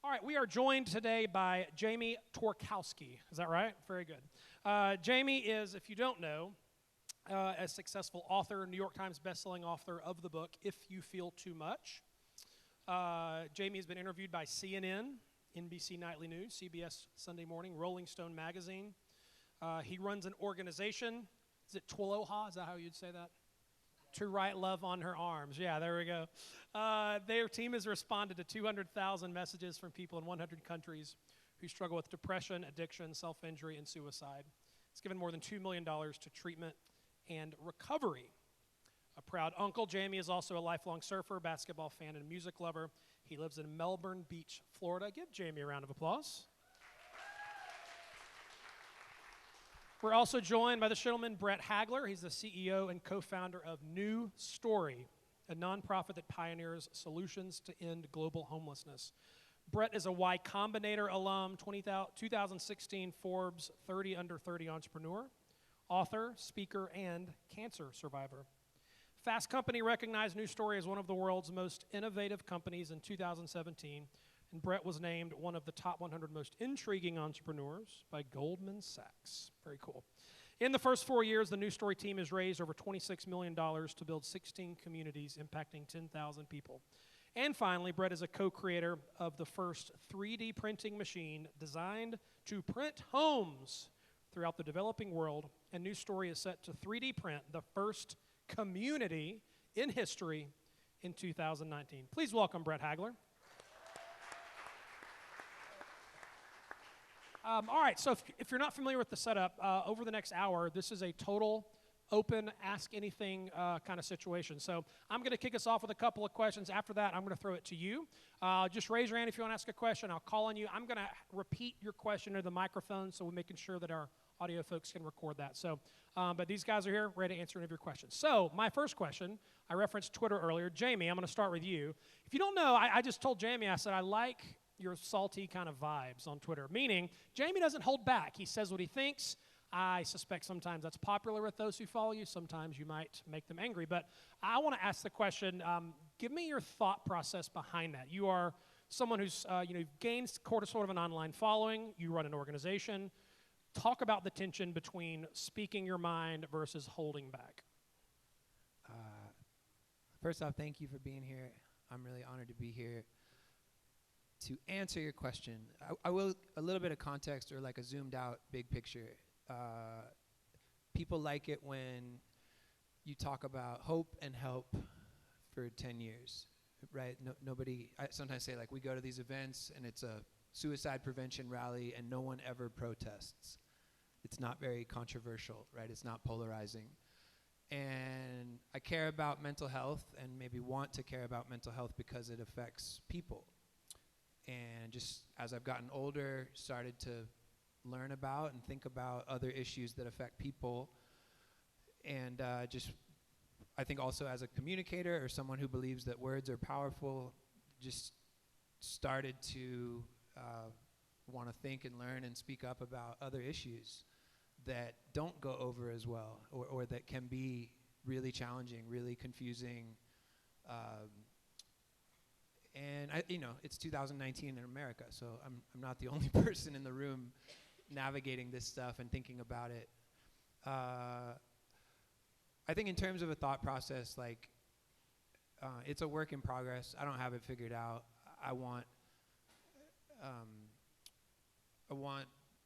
All right, we are joined today by Jamie Tworkowski. Is that right? Very good. Jamie is, if you don't know, a successful author, New York Times bestselling author of the book, If You Feel Too Much. Jamie has been interviewed by CNN, NBC Nightly News, CBS Sunday Morning, Rolling Stone Magazine. He runs an organization. Is it Twaloha? Is that how you'd say that? To Write Love on Her Arms. Yeah, there we go. Their team has responded to 200,000 messages from people in 100 countries who struggle with depression, addiction, self-injury, and suicide. It's given more than $2 million to treatment and recovery. A proud uncle, Jamie is also a lifelong surfer, basketball fan, and music lover. He lives in Melbourne Beach, Florida. Give Jamie a round of applause. We're also joined by the gentleman, Brent Hagler. He's the CEO and co-founder of New Story, a nonprofit that pioneers solutions to end global homelessness. Brent is a Y Combinator alum, 2016 Forbes 30 Under 30 entrepreneur, author, speaker, and cancer survivor. Fast Company recognized New Story as one of the world's most innovative companies in 2017, and Brent was named one of the top 100 most intriguing entrepreneurs by Goldman Sachs. Very cool. In the first 4 years, the New Story team has raised over $26 million to build 16 communities impacting 10,000 people. And finally, Brent is a co-creator of the first 3D printing machine designed to print homes throughout the developing world, and New Story is set to 3D print the first community in history in 2019. Please welcome Brent Hagler. All right, so if you're not familiar with the setup, over the next hour, this is a total open, ask anything kind of situation. So I'm going to kick us off with a couple of questions. After that, I'm going to throw it to you. Just raise your hand if you want to ask a question. I'll call on you. I'm going to repeat your question into the microphone, so we're making sure that our audio folks can record that. So, but these guys are here ready to answer any of your questions. So my first question, I referenced Twitter earlier. Jamie, I'm going to start with you. If you don't know, I just told Jamie, I said, I like your salty kind of vibes on Twitter, meaning Jamie doesn't hold back. He says what he thinks. I suspect sometimes that's popular with those who follow you. Sometimes you might make them angry. But I want to ask the question, give me your thought process behind that. You are someone who's gained sort of an online following. You run an organization. Talk about the tension between speaking your mind versus holding back. First off, thank you for being here. I'm really honored to be here. To answer your question, I will a little bit of context or like a zoomed out big picture. People like it when you talk about hope and help for 10 years, right? I sometimes say, like, we go to these events and it's a suicide prevention rally and no one ever protests. It's not very controversial, right? It's not polarizing. And I care about mental health and maybe want to care about mental health because it affects people. And just as I've gotten older, started to learn about and think about other issues that affect people. And I think also as a communicator or someone who believes that words are powerful, just started to want to think and learn and speak up about other issues that don't go over as well, or that can be really challenging, really confusing. And it's 2019 in America, so I'm not the only person in the room navigating this stuff and thinking about it. I think in terms of a thought process, like, it's a work in progress. I don't have it figured out. I want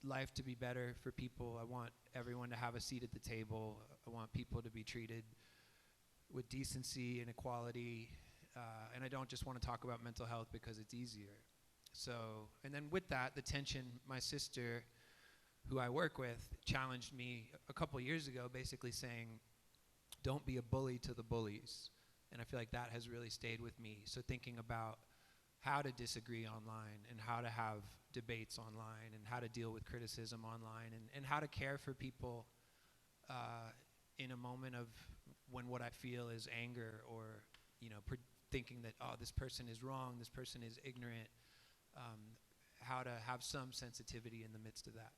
life to be better for people. I want everyone to have a seat at the table. I want people to be treated with decency and equality. And I don't just want to talk about mental health because it's easier. So, and then with that, the tension, my sister, who I work with, challenged me a couple years ago, basically saying, don't be a bully to the bullies. And I feel like that has really stayed with me. So thinking about how to disagree online and how to have debates online and how to deal with criticism online and how to care for people in a moment of when what I feel is anger or, thinking that, oh, this person is wrong, this person is ignorant, how to have some sensitivity in the midst of that.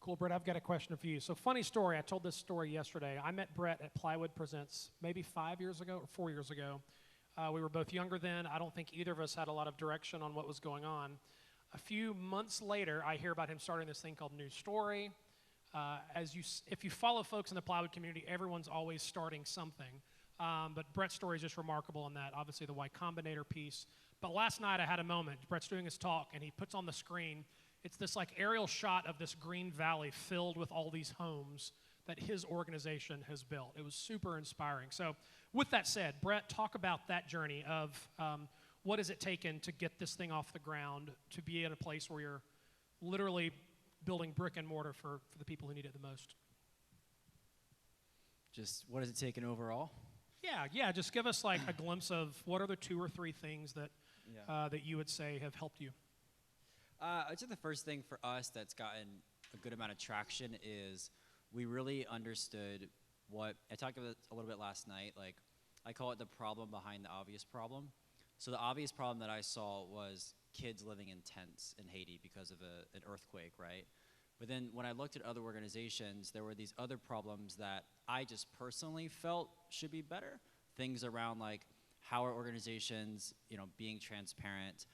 Cool, Brett, I've got a question for you. So funny story, I told this story yesterday. I met Brett at Plywood Presents maybe 5 years ago or 4 years ago. We were both younger then. I don't think either of us had a lot of direction on what was going on. A few months later, I hear about him starting this thing called New Story. If you follow folks in the Plywood community, everyone's always starting something. But Brett's story is just remarkable in that, obviously the Y Combinator piece. But last night I had a moment. Brett's doing his talk, and he puts on the screen, it's this like aerial shot of this green valley filled with all these homes that his organization has built. It was super inspiring. So with that said, Brett, talk about that journey of what has it taken to get this thing off the ground, to be in a place where you're literally building brick and mortar for the people who need it the most. Just what has it taken overall? Yeah. Just give us like a glimpse of what are the 2 or 3 things that that you would say have helped you. I'd say the first thing for us that's gotten a good amount of traction is we really understood what I talked about a little bit last night. Like I call it the problem behind the obvious problem. So the obvious problem that I saw was kids living in tents in Haiti because of an earthquake, right? But then when I looked at other organizations, there were these other problems that I just personally felt should be better. Things around like how are organizations, being transparent?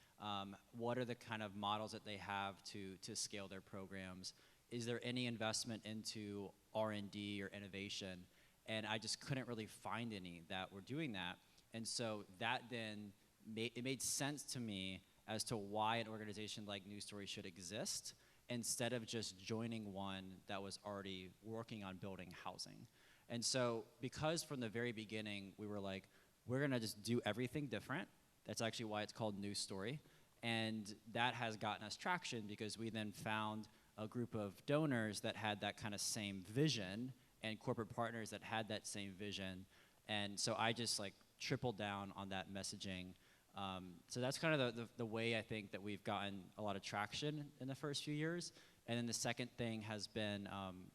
What are the kind of models that they have to scale their programs? Is there any investment into R&D or innovation? And I just couldn't really find any that were doing that. And so that then made sense to me as to why an organization like News Story should exist instead of just joining one that was already working on building housing. And so because from the very beginning we were like, we're gonna just do everything different. That's actually why it's called News Story. And that has gotten us traction because we then found a group of donors that had that kind of same vision and corporate partners that had that same vision. And so I just like tripled down on that messaging. So that's kind of the way I think that we've gotten a lot of traction in the first few years. And then the second thing has been,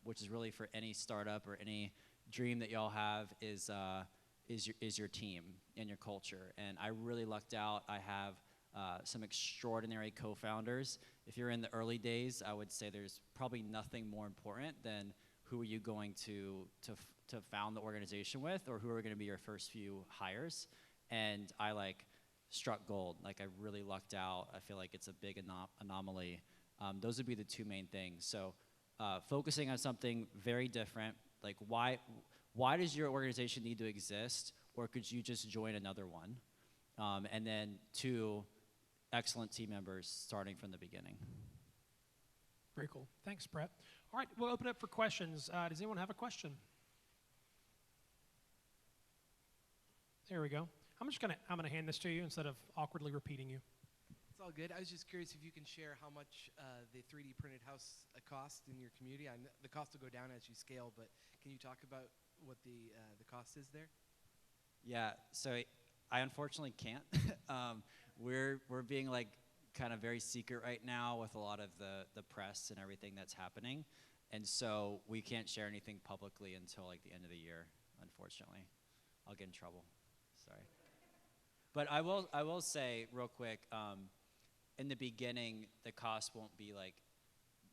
which is really for any startup or any dream that y'all have, is your team and your culture. And I really lucked out. I have some extraordinary co-founders. If you're in the early days, I would say there's probably nothing more important than who are you going to found the organization with, or who are going to be your first few hires. And I like struck gold. Like I really lucked out. I feel like it's a big anomaly. Those would be the 2 main things. So focusing on something very different, like why does your organization need to exist, or could you just join another one? And then 2, excellent team members starting from the beginning. Very cool. Thanks, Brett. All right, we'll open up for questions. Does anyone have a question? There we go. I'm gonna hand this to you instead of awkwardly repeating you. It's all good. I was just curious if you can share how much the 3D printed house cost in your community. I know the cost will go down as you scale, but can you talk about what the cost is there? Yeah, so I unfortunately can't. We're being like kind of very secret right now with a lot of the press and everything that's happening. And so we can't share anything publicly until like the end of the year, unfortunately. I'll get in trouble, sorry. But I will say real quick, in the beginning, the cost won't be like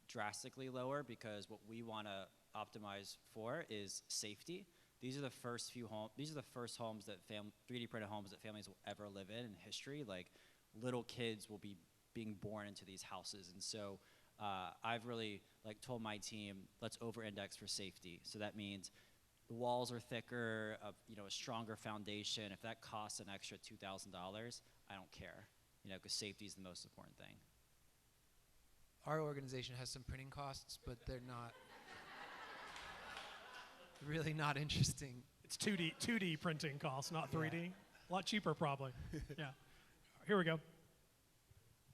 drastically lower because what we want to optimize for is safety. These are the first homes that 3D printed homes that families will ever live in history. Like little kids will be being born into these houses, and so I've really like told my team, let's over-index for safety. So that means the walls are thicker, a stronger foundation. If that costs an extra $2,000, I don't care, because safety is the most important thing. Our organization has some printing costs, but they're not really not interesting. It's 2D printing costs, not 3D. Yeah. A lot cheaper, probably. Yeah. Here we go.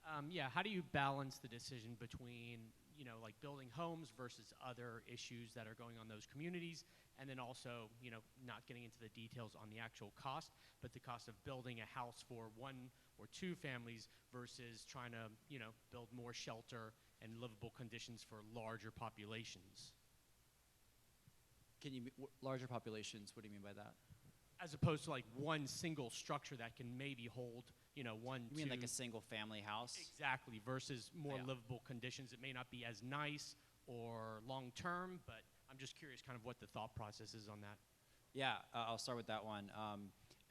How do you balance the decision between, like building homes versus other issues that are going on in those communities, and then also, not getting into the details on the actual cost, but the cost of building a house for 1 or 2 families versus trying to, build more shelter and livable conditions for larger populations? Larger populations, what do you mean by that? As opposed to like one single structure that can maybe hold, 1, You mean like a single family house? Exactly, versus more livable conditions. It may not be as nice or long term, but I'm just curious kind of what the thought process is on that. Yeah, I'll start with that one.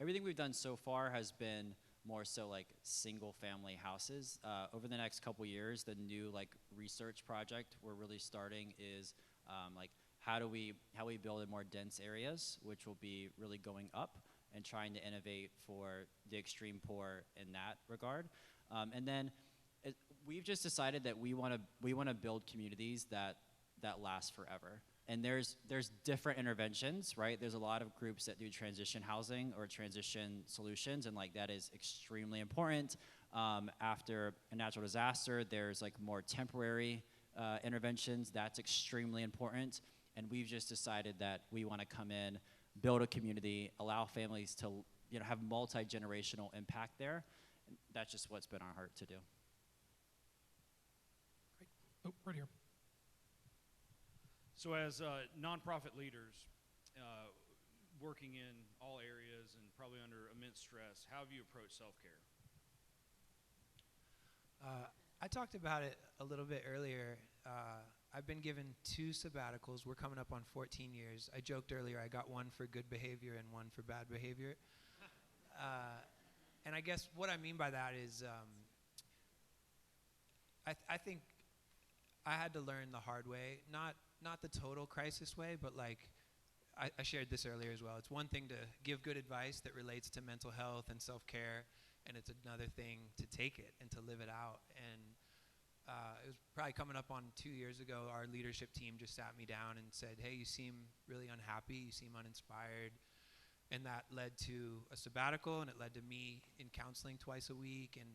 everything we've done so far has been more so like single family houses. Over the next couple years, the new like research project we're really starting is like how we build in more dense areas, which will be really going up and trying to innovate for the extreme poor in that regard. And then we've just decided that we want to build communities that last forever. And there's different interventions, right? There's a lot of groups that do transition housing or transition solutions, and like that is extremely important. After a natural disaster, there's like more temporary interventions. That's extremely important. And we've just decided that we want to come in, build a community, allow families to have multi-generational impact there. And that's just what's been our heart to do. Great. Oh, right here. So as nonprofit leaders, working in all areas and probably under immense stress, how have you approached self-care? I talked about it a little bit earlier. I've been given 2 sabbaticals. We're coming up on 14 years. I joked earlier I got one for good behavior and one for bad behavior. And I guess what I mean by that is I think I had to learn the hard way, not the total crisis way, but like I shared this earlier as well. It's one thing to give good advice that relates to mental health and self-care, and it's another thing to take it and to live it out. And it was probably coming up on 2 years ago, our leadership team just sat me down and said, hey, you seem really unhappy, you seem uninspired. And that led to a sabbatical, and it led to me in counseling twice a week, and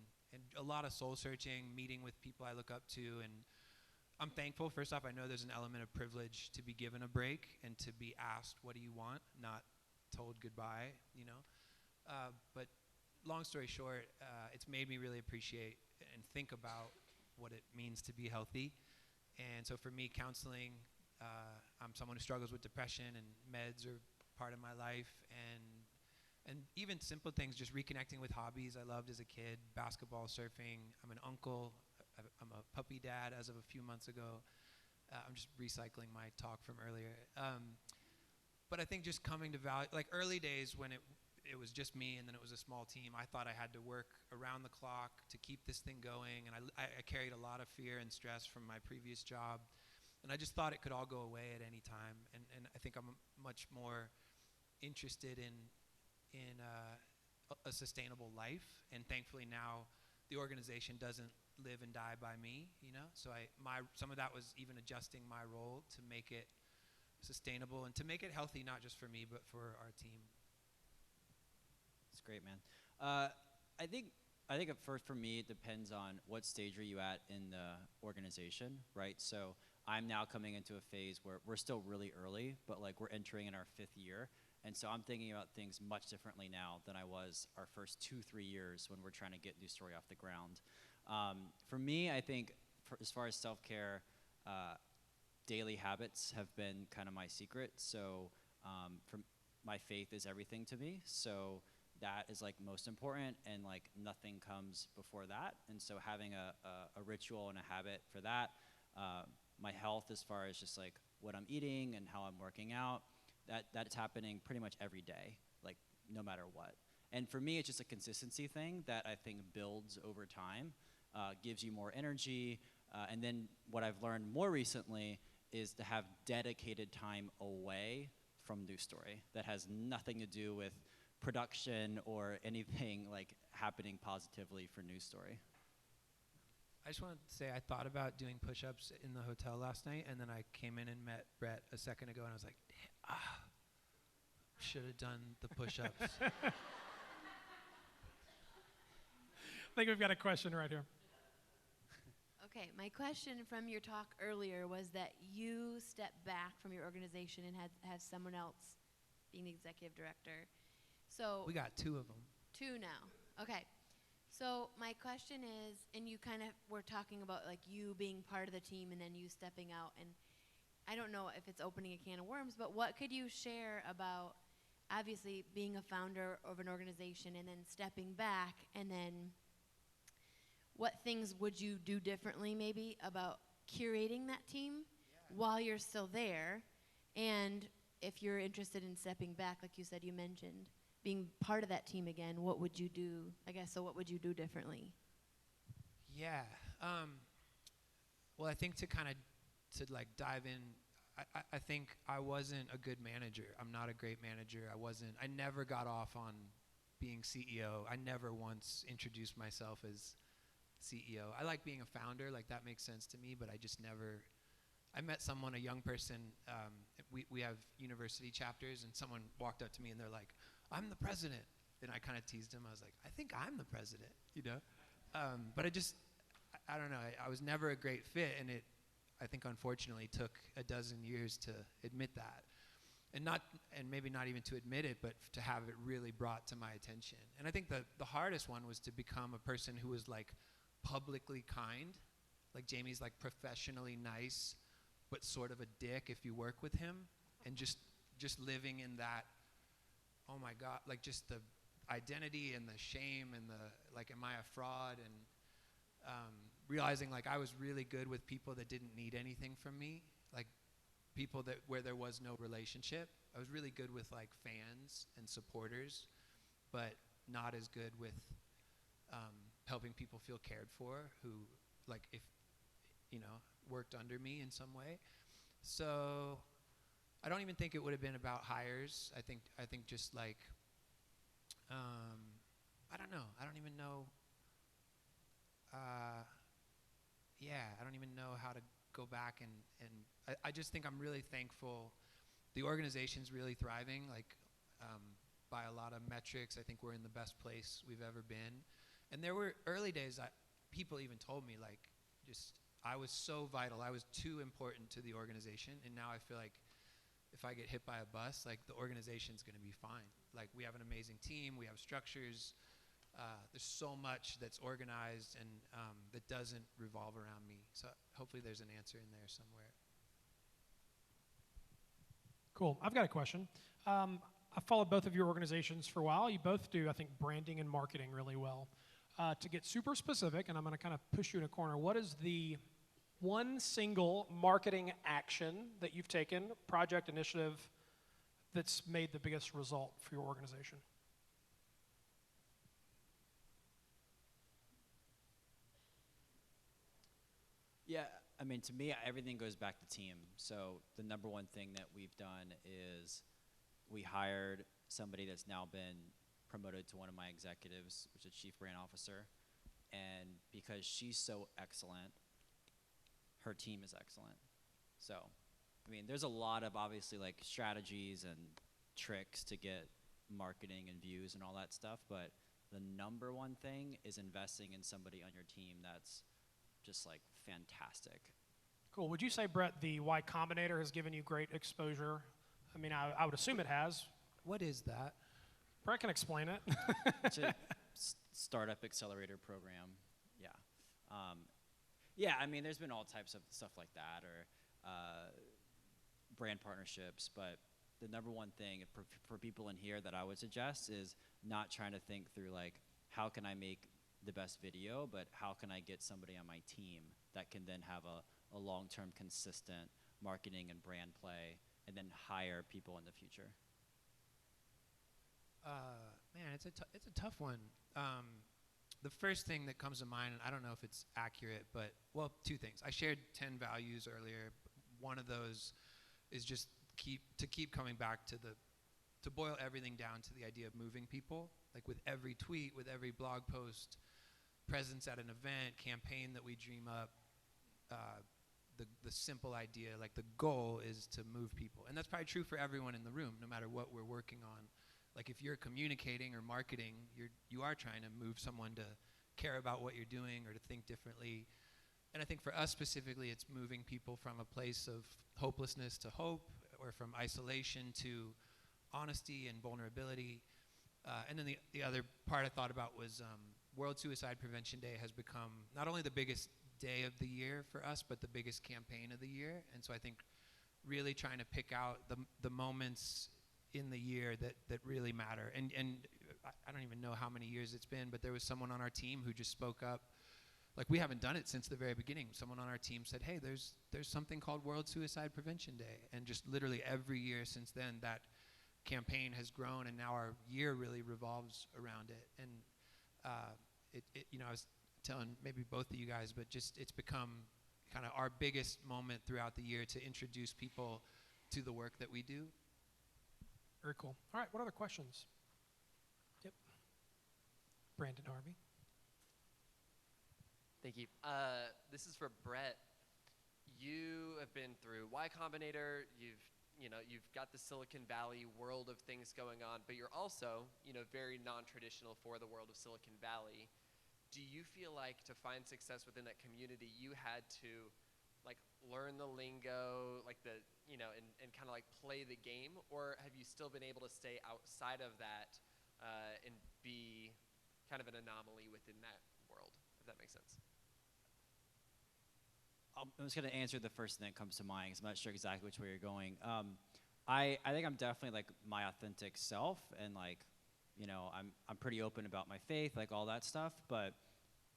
a lot of soul searching, meeting with people I look up to. And I'm thankful. First off, I know there's an element of privilege to be given a break and to be asked, what do you want? Not told goodbye, But long story short, it's made me really appreciate and think about what it means to be healthy. And so for me, counseling, I'm someone who struggles with depression, and meds are part of my life. And even simple things, just reconnecting with hobbies I loved as a kid, basketball, surfing. I'm an uncle. I'm a puppy dad as of a few months ago. I'm just recycling my talk from earlier. But I think just coming to value, like early days when it was just me and then it was a small team, I thought I had to work around the clock to keep this thing going. And I carried a lot of fear and stress from my previous job. And I just thought it could all go away at any time. And I think I'm much more interested in a sustainable life. And thankfully now the organization doesn't live and die by me, So some of that was even adjusting my role to make it sustainable and to make it healthy, not just for me, but for our team. That's great, man. I think at first for me, it depends on what stage are you at in the organization, right? So I'm now coming into a phase where we're still really early, but like we're entering in our 5th year. And so I'm thinking about things much differently now than I was our first 2-3 years when we're trying to get New Story off the ground. For me, I think as far as self-care, daily habits have been kind of my secret. So my faith is everything to me. So that is like most important, and like nothing comes before that. And so having a ritual and a habit for that, my health as far as just like what I'm eating and how I'm working out, that's happening pretty much every day, like no matter what. And for me, it's just a consistency thing that I think builds over time, gives you more energy. And then what I've learned more recently is to have dedicated time away from News Story that has nothing to do with production or anything like happening positively for News Story. I just wanted to say I thought about doing push-ups in the hotel last night, and then I came in and met Brett a second ago, and I was like, should have done the push-ups. I think we've got a question right here. Okay, my question from your talk earlier was that you stepped back from your organization and have someone else being the executive director. So We got 2 of them. 2 now. Okay. So my question is, and you kind of were talking about like you being part of the team and then you stepping out, and I don't know if it's opening a can of worms, but what could you share about obviously being a founder of an organization and then stepping back, and then what things would you do differently maybe about curating that team while you're still there? And if you're interested in stepping back, like you said, you mentioned, being part of that team again, what would you do? I guess, so what would you do differently? Yeah. Well, I think to like dive in, I think I wasn't a good manager. I'm not a great manager. I never got off on being CEO. I never once introduced myself as CEO. I like being a founder, like that makes sense to me, but I just never, I met someone, a young person, we have university chapters, and someone walked up to me and they're like, I'm the president. And I kind of teased him. I was like, I think I'm the president, you know? But I don't know, I was never a great fit, and I think unfortunately took a dozen years to admit that. And maybe not even to admit it, but to have it really brought to my attention. And I think the hardest one was to become a person who was like publicly kind. Like Jamie's like professionally nice, but sort of a dick if you work with him. And just living in that, oh my God, like just the identity and the shame and the, like, am I a fraud? And realizing like I was really good with people that didn't need anything from me, like people where there was no relationship. I was really good with like fans and supporters, but not as good with helping people feel cared for who, like, if, you know, worked under me in some way. So I don't even think it would have been about hires. I think just like, I don't know. I don't even know. I don't even know how to go back and I just think I'm really thankful. The organization's really thriving, like by a lot of metrics. I think we're in the best place we've ever been. And there were early days people even told me like, I was so vital. I was too important to the organization. And now I feel like if I get hit by a bus, like the organization's gonna be fine. Like we have an amazing team, we have structures. There's so much that's organized and that doesn't revolve around me. So hopefully there's an answer in there somewhere. Cool. I've got a question. I've followed both of your organizations for a while. You both do, I think, branding and marketing really well. To get super specific, and I'm going to kind of push you in a corner, what is the one single marketing action that you've taken, project, initiative, that's made the biggest result for your organization? Yeah, I mean, to me, everything goes back to team. So the number one thing that we've done is we hired somebody that's now been promoted to one of my executives, which is Chief Brand Officer. And because she's so excellent, her team is excellent. So, I mean, there's a lot of obviously like strategies and tricks to get marketing and views and all that stuff, but the number one thing is investing in somebody on your team that's just like fantastic. Cool. Would you say, Brett, the Y Combinator has given you great exposure? I mean, I would assume it has. What is that? Brett can explain it. It's a startup accelerator program. Yeah. Yeah, I mean, there's been all types of stuff like that, or brand partnerships, but the number one thing for people in here that I would suggest is not trying to think through like, how can I make the best video, but how can I get somebody on my team that can then have a long-term consistent marketing and brand play and then hire people in the future? Man, it's a tough one. The first thing that comes to mind, and I don't know if it's accurate, but, well, two things. I shared 10 values earlier. One of those is just keep coming back to boil everything down to the idea of moving people. Like with every tweet, with every blog post, presence at an event, campaign that we dream up, the simple idea, like the goal is to move people. And that's probably true for everyone in the room, no matter what we're working on. Like if you're communicating or marketing, you are trying to move someone to care about what you're doing or to think differently. And I think for us specifically, it's moving people from a place of hopelessness to hope, or from isolation to honesty and vulnerability. And then the other part I thought about was World Suicide Prevention Day has become not only the biggest day of the year for us, but the biggest campaign of the year. And so I think really trying to pick out the moments in the year that really matter. And I don't even know how many years it's been, but there was someone on our team who just spoke up. Like, we haven't done it since the very beginning. Someone on our team said, hey, there's something called World Suicide Prevention Day. And just literally every year since then, that campaign has grown, and now our year really revolves around it. And I was telling maybe both of you guys, but just it's become kind of our biggest moment throughout the year to introduce people to the work that we do. Very cool. All right, what other questions? Yep. Brandon Harvey. Thank you. This is for Brett. You have been through Y Combinator. You've got the Silicon Valley world of things going on, but you're also, very non-traditional for the world of Silicon Valley. Do you feel like to find success within that community, you had to learn the lingo, and kind of play the game, or have you still been able to stay outside of that and be kind of an anomaly within that world, if that makes sense? I'm just going to answer the first thing that comes to mind because I'm not sure exactly which way you're going. I think I'm definitely my authentic self, and I'm pretty open about my faith, all that stuff. But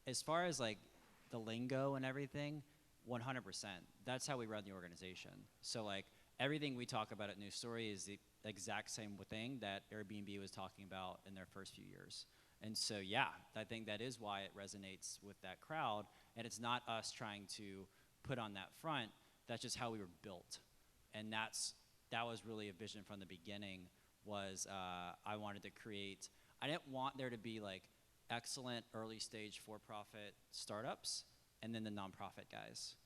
as far as the lingo and everything, 100%. That's how we run the organization. So everything we talk about at New Story is the exact same thing that Airbnb was talking about in their first few years. And so yeah, I think that is why it resonates with that crowd. And it's not us trying to put on that front. That's just how we were built. And that was really a vision from the beginning. Was I wanted to create. I didn't want there to be excellent early stage for-profit startups and then the nonprofit guys,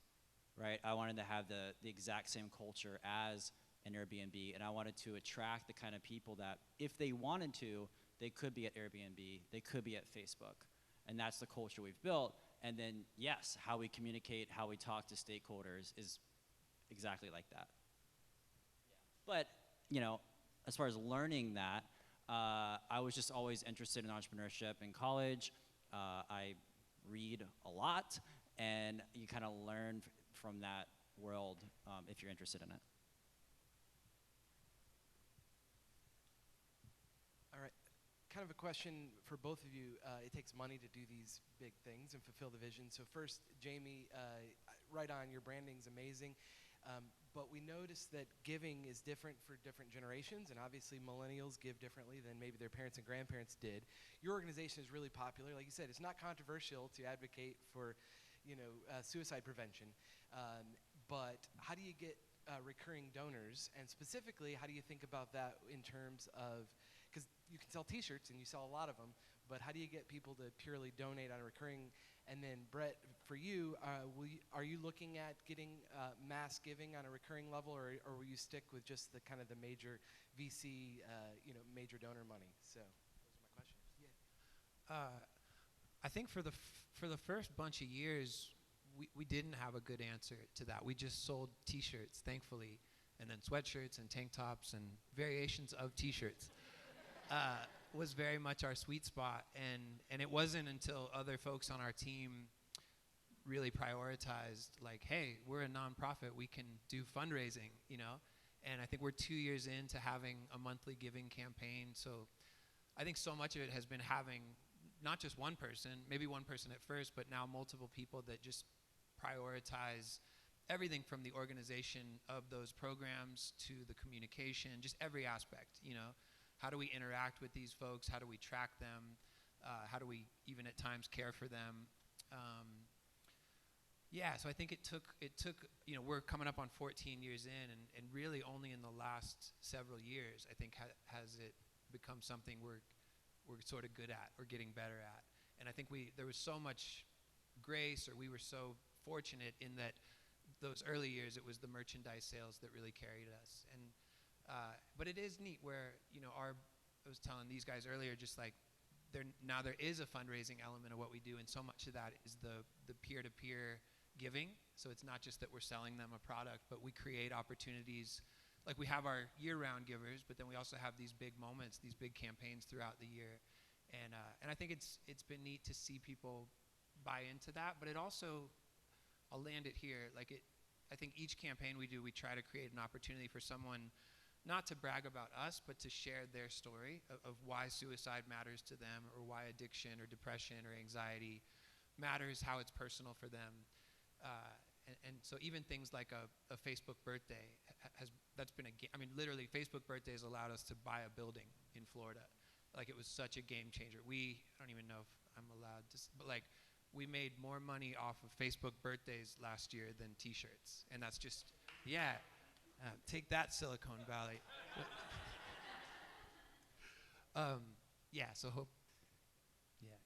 right? I wanted to have the exact same culture as an Airbnb, and I wanted to attract the kind of people that if they wanted to, they could be at Airbnb, they could be at Facebook. And that's the culture we've built. And then, yes, how we communicate, how we talk to stakeholders is exactly like that. Yeah. But, as far as learning that, I was just always interested in entrepreneurship in college. I read a lot, and you kind of learn from that world if you're interested in it. All right. Kind of a question for both of you. It takes money to do these big things and fulfill the vision. So first, Jamie, right on, your branding's amazing. But we noticed that giving is different for different generations, and obviously millennials give differently than maybe their parents and grandparents did. Your organization is really popular. Like you said, it's not controversial to advocate for, suicide prevention. But how do you get recurring donors? And specifically, how do you think about that in terms of, because you can sell T-shirts and you sell a lot of them, but how do you get people to purely donate on a recurring? And then Brett, for you, are you looking at getting mass giving on a recurring level, or will you stick with just the kind of the major VC, major donor money? So those are my questions. Yeah. I think for the first bunch of years, we didn't have a good answer to that. We just sold T-shirts, thankfully, and then sweatshirts and tank tops and variations of T-shirts. Was very much our sweet spot, and it wasn't until other folks on our team really prioritized, hey, we're a nonprofit, we can do fundraising, and I think we're 2 years into having a monthly giving campaign. So I think so much of it has been having not just one person, maybe one person at first, but now multiple people that just prioritize everything from the organization of those programs to the communication, just every aspect, How do we interact with these folks? How do we track them? How do we even at times care for them? So I think it took, we're coming up on 14 years in, and really only in the last several years, I think, has it become something we're sort of good at or getting better at. And I think there was so much grace, or we were so fortunate in that those early years, it was the merchandise sales that really carried us. And but it is neat where, I was telling these guys earlier, just there is a fundraising element of what we do, and so much of that is the peer-to-peer giving. So it's not just that we're selling them a product, but we create opportunities. We have our year-round givers, but then we also have these big moments, these big campaigns throughout the year. And I think it's been neat to see people buy into that, but it also, I'll land it here, I think each campaign we do, we try to create an opportunity for someone not to brag about us, but to share their story of why suicide matters to them, or why addiction or depression or anxiety matters, how it's personal for them. and so even things like a Facebook birthday that's been I mean, literally, Facebook birthdays allowed us to buy a building in Florida. Like, it was such a game changer. I don't even know if I'm allowed to, but like, we made more money off of Facebook birthdays last year than T-shirts, and that's just, yeah. Take that, Silicon Valley. Yeah. So hope. Yeah.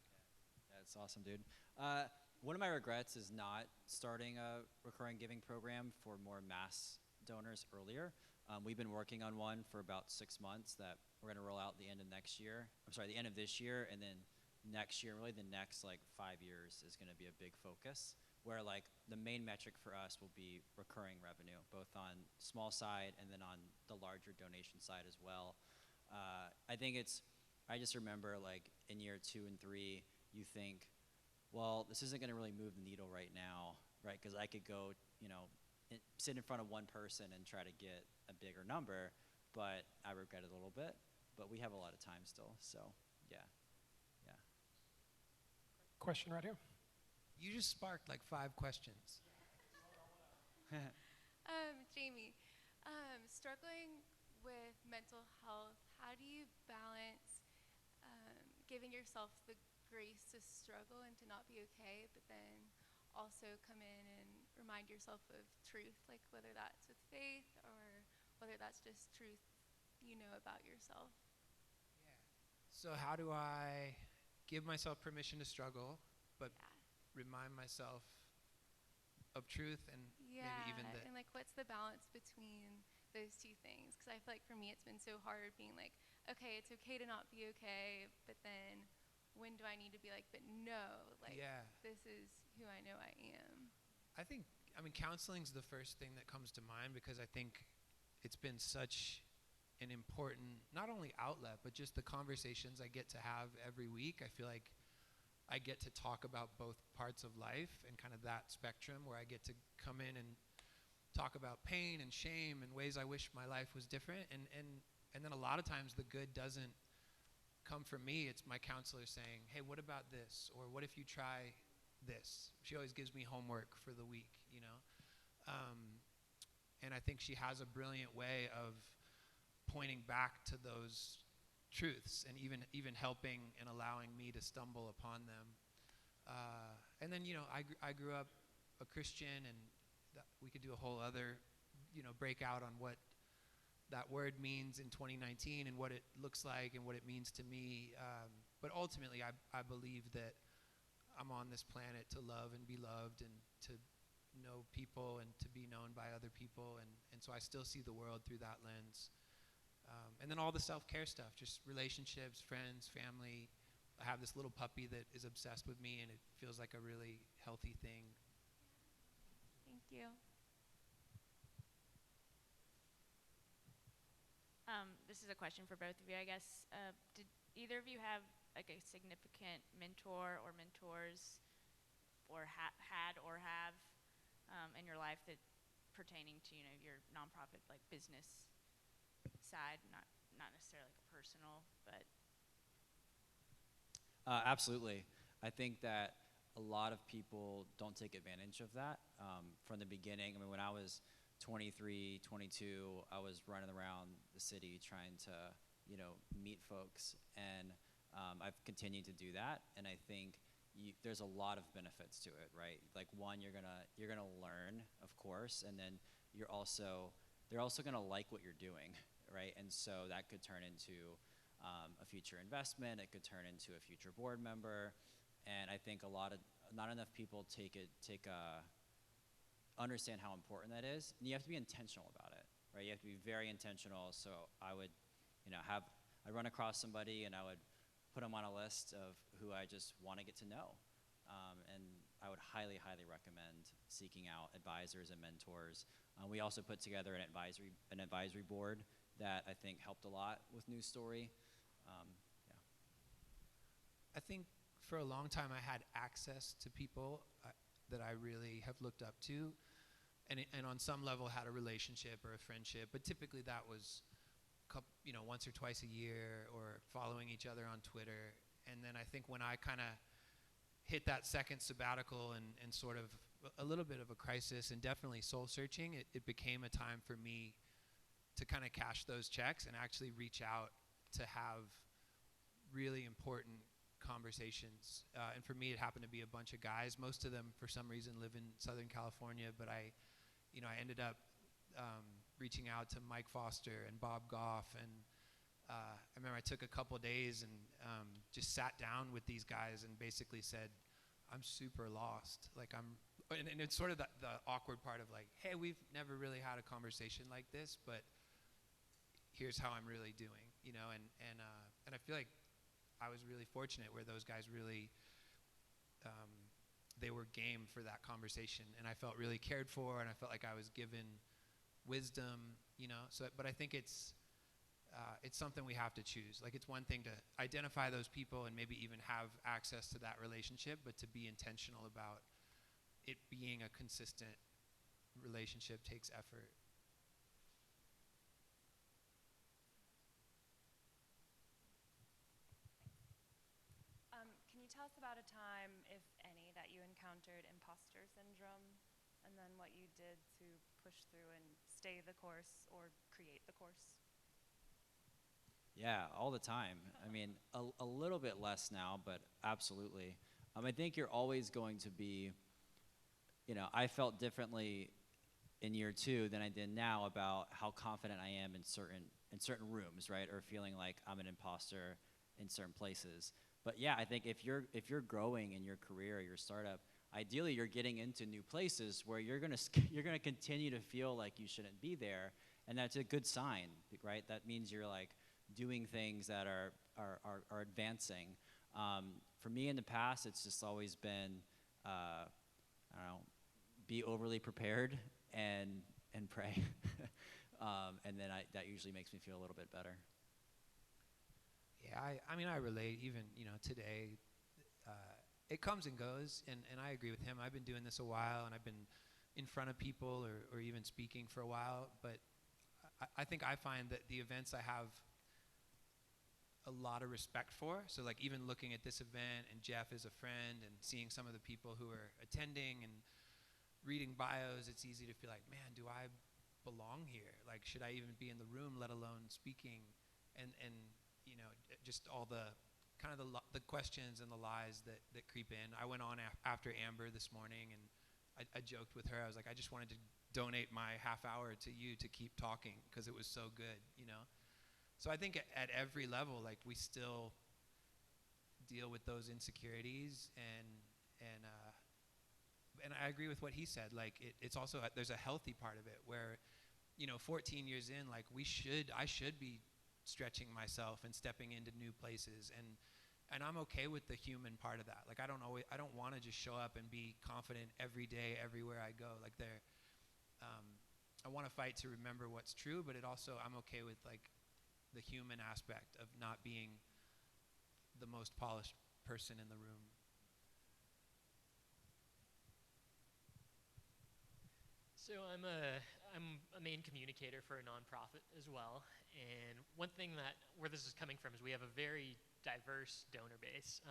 That's awesome, dude. One of my regrets is not starting a recurring giving program for more mass donors earlier. We've been working on one for about 6 months that we're going to roll out the end of this year, and then next year, really the next like 5 years is going to be a big focus, where like the main metric for us will be recurring revenue, both on small side and then on the larger donation side as well. I just remember like in year 2 and 3, you think, well, this isn't going to really move the needle right now, right? Because I could go, sit in front of one person and try to get a bigger number, but I regret it a little bit. But we have a lot of time still, so yeah. Question right here. You just sparked like 5 questions. Jamie, struggling with mental health, how do you balance giving yourself the grace to struggle and to not be okay, but then also come in and remind yourself of truth, like whether that's with faith or whether that's just truth about yourself? Yeah. So how do I give myself permission to struggle, but remind myself of truth and maybe even that? And like, what's the balance between those two things? Because I feel like for me, it's been so hard being like, okay, it's okay to not be okay, but then when do I need to be like, but no, like, this is who I know I am? I mean, counseling's the first thing that comes to mind, because I think it's been such an important, not only outlet, but just the conversations I get to have every week. I feel like I get to talk about both parts of life and kind of that spectrum, where I get to come in and talk about pain and shame and ways I wish my life was different. And then a lot of times the good doesn't come from me. It's my counselor saying, hey, what about this? Or what if you try this? She always gives me homework for the week, and I think she has a brilliant way of pointing back to those truths and even helping and allowing me to stumble upon them. And then, I grew up a Christian, and we could do a whole other, breakout on what that word means in 2019 and what it looks like and what it means to me. But ultimately, I believe that I'm on this planet to love and be loved and to know people and to be known by other people. And so I still see the world through that lens. And then all the self-care stuff, just relationships, friends, family. I have this little puppy that is obsessed with me, and it feels like a really healthy thing. Thank you. This is a question for both of you, I guess. Did either of you have like a significant mentor or mentors, or had or have in your life that pertaining to your nonprofit like business side, not necessarily like a personal, but Absolutely. I think that a lot of people don't take advantage of that from the beginning. I mean, when I was 23, 22, I was running around the city trying to, meet folks, and I've continued to do that. And I think there's a lot of benefits to it, right? Like, one, you're gonna learn, of course, and then they're also gonna like what you're doing, right? And so that could turn into a future investment. It could turn into a future board member. And I think not enough people understand how important that is. And you have to be intentional about it, right? You have to be very intentional. So I would, I'd run across somebody and I would put them on a list of who I just want to get to know. And I would highly, highly recommend seeking out advisors and mentors. We also put together an advisory board that I think helped a lot with News Story. I think for a long time I had access to people that I really have looked up to, and on some level had a relationship or a friendship, but typically that was once or twice a year, or following each other on Twitter. And then I think when I kind of hit that second sabbatical and sort of a little bit of a crisis and definitely soul searching, it became a time for me to kind of cash those checks and actually reach out to have really important conversations. And for me, it happened to be a bunch of guys. Most of them, for some reason, live in Southern California, but I ended up reaching out to Mike Foster and Bob Goff, and I remember I took a couple days and just sat down with these guys and basically said, I'm super lost. Like and it's sort of the awkward part of like, hey, we've never really had a conversation like this, but here's how I'm really doing, and I feel like I was really fortunate where those guys really, they were game for that conversation, and I felt really cared for, and I felt like I was given wisdom, but I think it's something we have to choose. Like, it's one thing to identify those people and maybe even have access to that relationship, but to be intentional about it being a consistent relationship takes effort. Can you tell us about a time, if any, that you encountered imposter syndrome, and then what you did to push through and stay the course or create the course? Yeah, all the time. I mean, a little bit less now, but absolutely. I think you're always going to be, I felt differently in year 2 than I did now about how confident I am in certain rooms, right? Or feeling like I'm an imposter in certain places. But yeah, I think if you're growing in your career or your startup, ideally you're getting into new places where you're gonna continue to feel like you shouldn't be there, and that's a good sign, right? That means you're like doing things that are advancing. For me in the past, it's just always been, I don't know, be overly prepared and pray, and then that usually makes me feel a little bit better. Yeah, I mean, I relate. Even today, it comes and goes, and I agree with him. I've been doing this a while, and I've been in front of people or even speaking for a while. But I think I find that the events I have a lot of respect for. So like even looking at this event, and Jeff is a friend, and seeing some of the people who are attending and reading bios, it's easy to feel like, man, do I belong here? Like, should I even be in the room, let alone speaking? And just all the kind of the questions and the lies that creep in. I went on after Amber this morning, and I joked with her. I was like, I just wanted to donate my half hour to you to keep talking because it was so good, So I think at every level, like, we still deal with those insecurities, and I agree with what he said. Like, it's also there's a healthy part of it where, 14 years in, like, I should be stretching myself and stepping into new places, and I'm okay with the human part of that. Like, I don't want to just show up and be confident every day, everywhere I go. Like, I want to fight to remember what's true, but I'm okay with like the human aspect of not being the most polished person in the room. So I'm a main communicator for a nonprofit as well, and one thing where this is coming from is we have a very diverse donor base,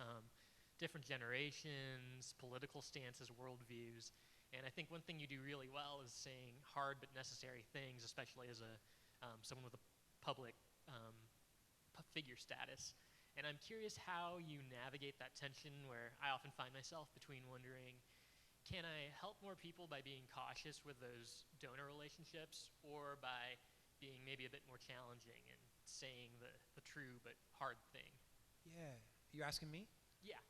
different generations, political stances, worldviews, and I think one thing you do really well is saying hard but necessary things, especially as someone with a public figure status. And I'm curious how you navigate that tension where I often find myself between wondering, can I help more people by being cautious with those donor relationships, or by being maybe a bit more challenging and saying the true but hard thing? Yeah. You're asking me? Yeah.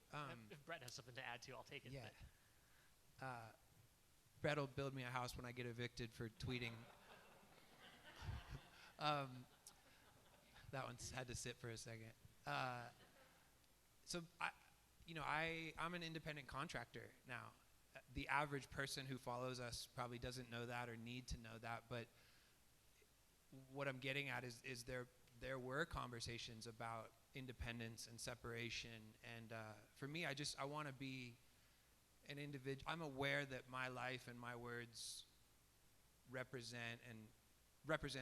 If Brett has something to add to, I'll take it. Yeah. Brett will build me a house when I get evicted for tweeting. That one's had to sit for a second. So I'm an independent contractor now. The average person who follows us probably doesn't know that or need to know that, but what I'm getting at is there were conversations about independence and separation, and for me, I want to be an individual. I'm aware that my life and my words represent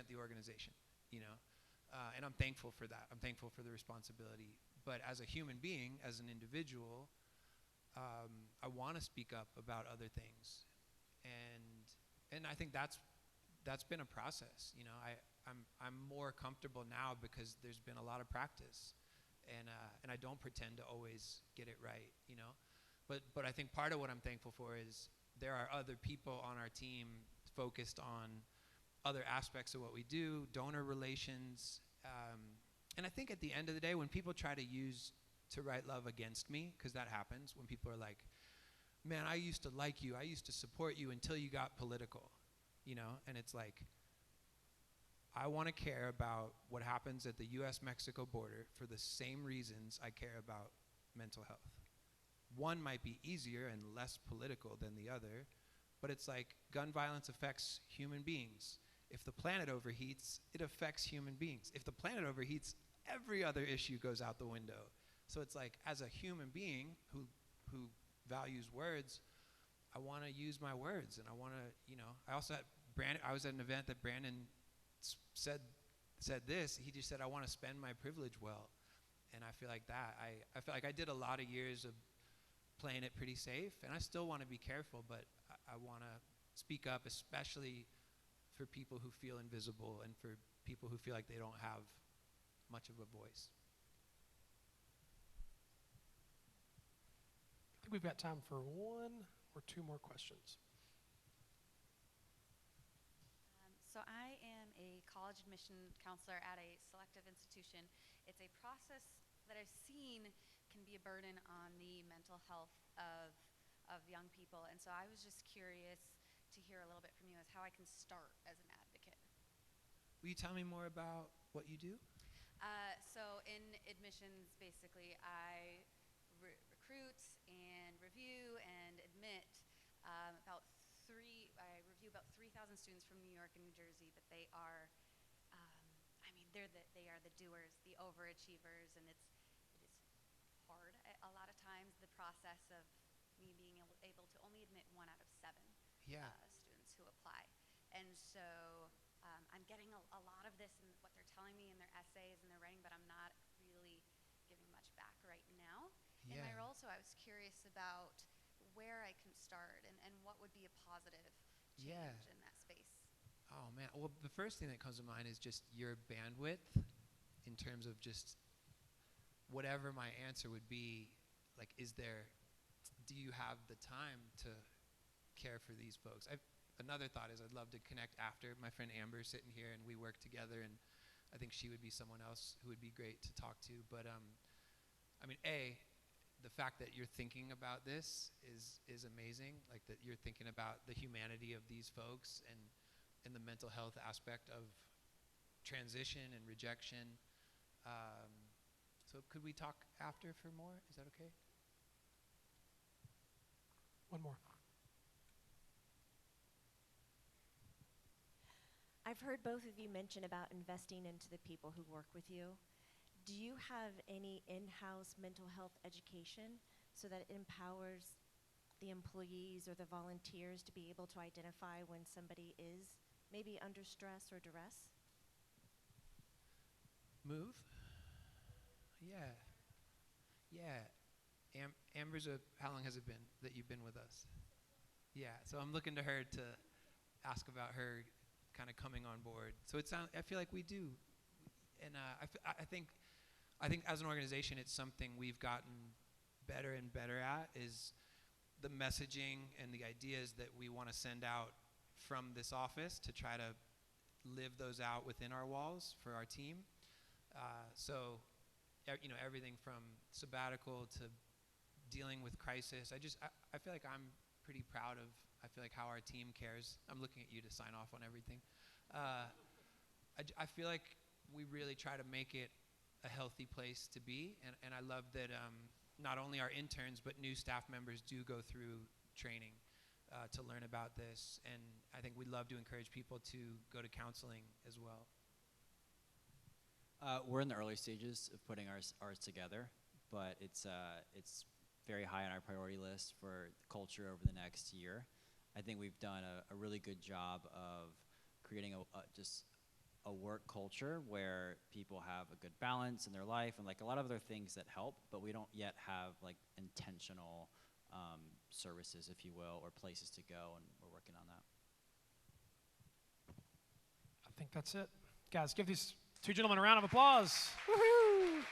the organization, and I'm thankful for that. I'm thankful for the responsibility. But as a human being, as an individual, I want to speak up about other things, and I think that's been a process. You know, I'm more comfortable now because there's been a lot of practice, and I don't pretend to always get it right. You know, but I think part of what I'm thankful for is there are other people on our team focused on other aspects of what we do, donor relations, and I think at the end of the day, when people try to write love against me, because that happens, when people are like, man, I used to like you, I used to support you until you got political, you know, and it's like, I want to care about what happens at the US-Mexico border for the same reasons I care about mental health. One might be easier and less political than the other, but it's like gun violence affects human beings. If the planet overheats, it affects human beings. If the planet overheats, every other issue goes out the window. So it's like, as a human being who values words, I want to use my words, and I want to, you know, I was at an event that Brandon said this. He just said, I want to spend my privilege well. And I feel like that. I feel like I did a lot of years of playing it pretty safe, and I still want to be careful, but I want to speak up, especially for people who feel invisible and for people who feel like they don't have much of a voice. I think we've got time for one or two more questions. So I am a college admission counselor at a selective institution. It's a process that I've seen can be a burden on the mental health of young people. And so I was just curious to hear a little bit from you as how I can start as an advocate. Will you tell me more about what you do? So in admissions, basically, I recruit and review and admit I review about 3,000 students from New York and New Jersey, but they are, they are the doers, the overachievers, and it is hard a lot of times, the process of me being able to only admit 1 out of 7 students who apply. And so I'm getting a lot of this in what they're telling me in their essays and their writing, but I'm not really giving much back right now. In my role, so I was curious about where I can start and what would be a positive change in that space. Oh man, well the first thing that comes to mind is just your bandwidth in terms of just whatever my answer would be, like do you have the time to care for these folks? Another thought is I'd love to connect after. My friend Amber's sitting here and we work together, and I think she would be someone else who would be great to talk to. But I mean, the fact that you're thinking about this is amazing, like that you're thinking about the humanity of these folks and the mental health aspect of transition and rejection. So could we talk after for more? Is that okay? One more. I've heard both of you mention about investing into the people who work with you. Do you have any in-house mental health education so that it empowers the employees or the volunteers to be able to identify when somebody is maybe under stress or duress? Move? Yeah. Amber's how long has it been that you've been with us? Yeah, so I'm looking to her to ask about her kind of coming on board. So I feel like we do. And I think as an organization, it's something we've gotten better and better at, is the messaging and the ideas that we want to send out from this office to try to live those out within our walls for our team. So, you know, everything from sabbatical to dealing with crisis. I feel like I'm pretty proud of, how our team cares. I'm looking at you to sign off on everything. I feel like we really try to make it a healthy place to be, and I love that not only our interns but new staff members do go through training to learn about this, and I think we'd love to encourage people to go to counseling as well. We're in the early stages of putting ours together, but it's very high on our priority list for culture over the next year. I think we've done a really good job of creating just a work culture where people have a good balance in their life and like a lot of other things that help, but we don't yet have like intentional services, if you will, or places to go, and we're working on that. I think that's it. Guys, give these two gentlemen a round of applause. Woohoo!